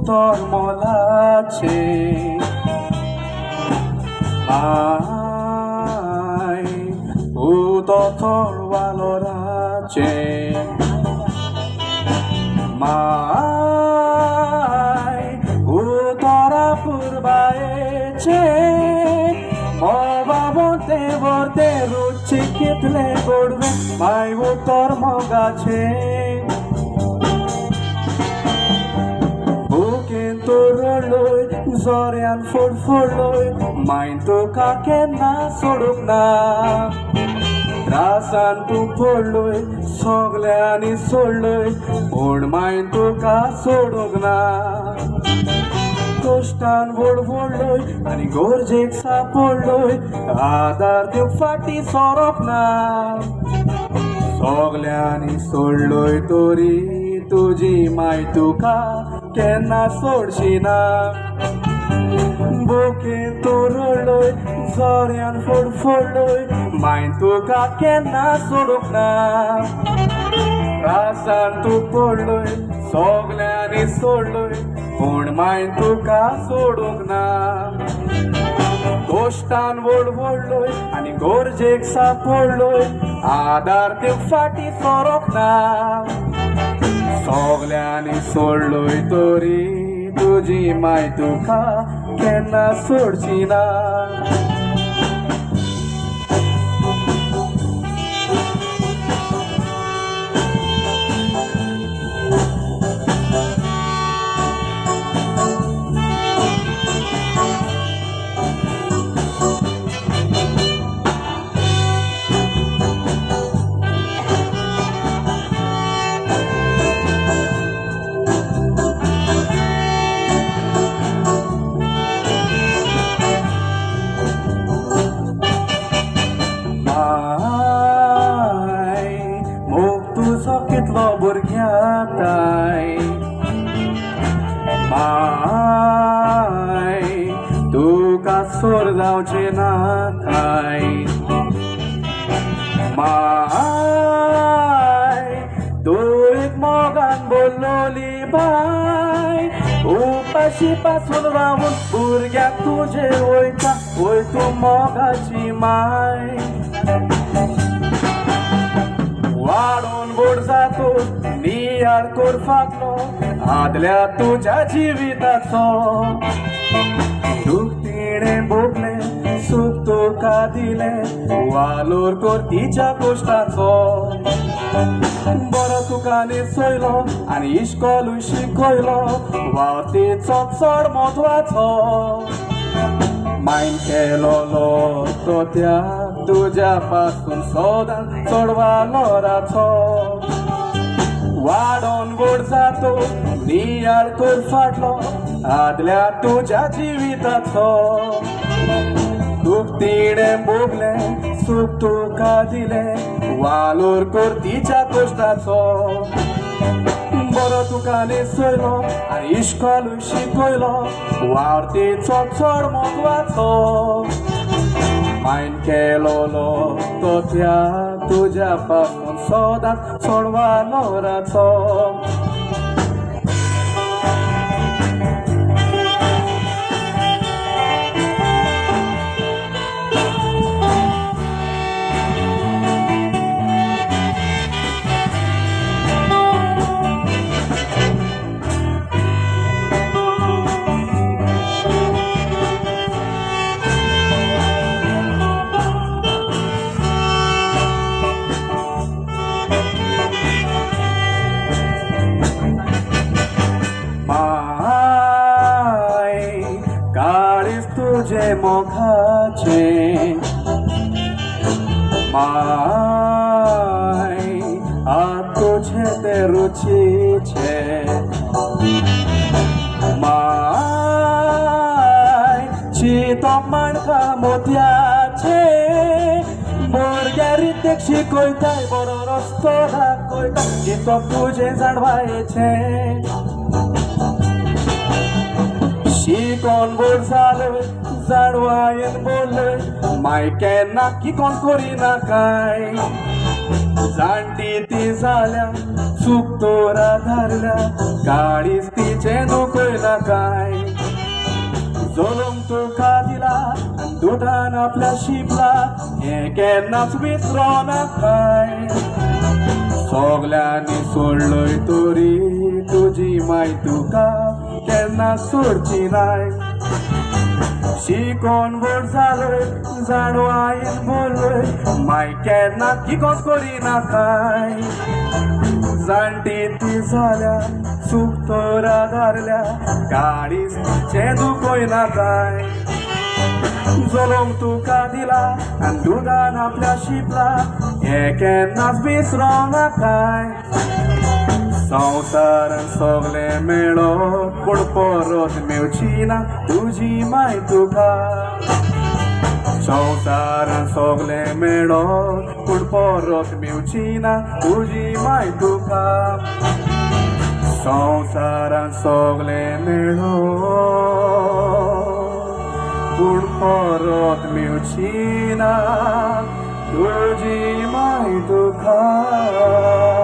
উত্তর মলাছে আই উত্তর ভালোরাছে মাই উত্তরা পূর্বায়েছে মবাবতে বর্তে রুচি কিতলে পড়বে মাই উত্তর মগাছে Toroloi, Zorian Forloi, Mind to Kakena Sorugna Rasan to Poloi, Soglani Soloi, Old Mind to Kasorugna Kostan Voloi, and Gorjek Sapoloi, Adar the Fati Sorokna Soglani Soloi Tori, Tuji Mai Tuka. केना सोडशीना बोके तोरलोय जोर्यान फोडलोय mine तुका केन्ना सोडूंक ना रासान तू पडलोय सगल्यांनी सोडलोय पूण mine तुका सोडूंक ना गोश्टान वोडलोय आनी गोरजेक सापडलोय आदार ते फाटी सोरोंक ना सगल्यांनी सोडलोय तोरी तुजी माय तुका केन्ना सोडची ना भुरग्याताय माय तुका सोर जावचें ना काय माय तू एक मोगान बोललोली बाय उपाशी पासून रावून भुरग्याक तुजे वयता वय तू मोगाची माय वाडून बोड जातो नियाळ कोर फाटलो आदल्या तुझ्या जिविताचो दुख तिणे भोगले सुख तुका दिले वालोर कोर तिच्या कोश्टाचो बरो तुका निसयलो आनी इश्कोलूय शिकयलो वाव तिचो चड म्हत्वाचो माइन केलोलो तो त्या तुझ्या पासून सोदान चोडवालो राचो वाडोन गोड जातो नियाळ कोर फाटलो आदल्या तुझ्या जिविताचो दुख तिणे भोगले सुख तुका दिले वालोर कोर तिच्या कोश्टाचो बरो तुका निसयलो आनी इश्कोलूय शिकयलो वाव तिचो चड म्हत्वाचो माइन केलोलो तो त्या तुझ्या पासून सोदान चोडवालो राचो तुझे मोगाचे माय आ तुझे ते रुचीचे माय चितो माणका मोतयाचे भुरग्या रितीक शिकयताय बरो रस्तो दाखयता चितो तुझे जाणवायेचे शिकोन बोड जालोय जाणवायेन बोललोय माय केन्ना किकोन करिना काय जाणटी ती जाल्या चूक तोरा धारल्या काळीच तिचे दुखयला ना काय जोलूंक तुका दिला आनी दुटान आपल्या शिपला हें केन्नाच विसरोना काय सगल्यांनी सोडलोय तरी तुजी माय तुका केन्ना सोडची नाय शिकोन व्हड जालोय जाणो आईन बोललोय माय केन्ना किकोच करिना काय जाणटी ती जाल्या चूक तर आदारल्या गाडीच चेंदूक ना काय जोलोंक तुका दिला आनी दुदान आपल्या शिपला हें केन्नाच विसरोना काय संवसारान सगळें मेळो पूण परत मेळची ना तुजी माय तुका संवसारान सगळें मेळो पूण परत मेळची ना तुजी माय तुका संवसारान सगळें मेळो पूण परत मेळची ना तुजी माय तुका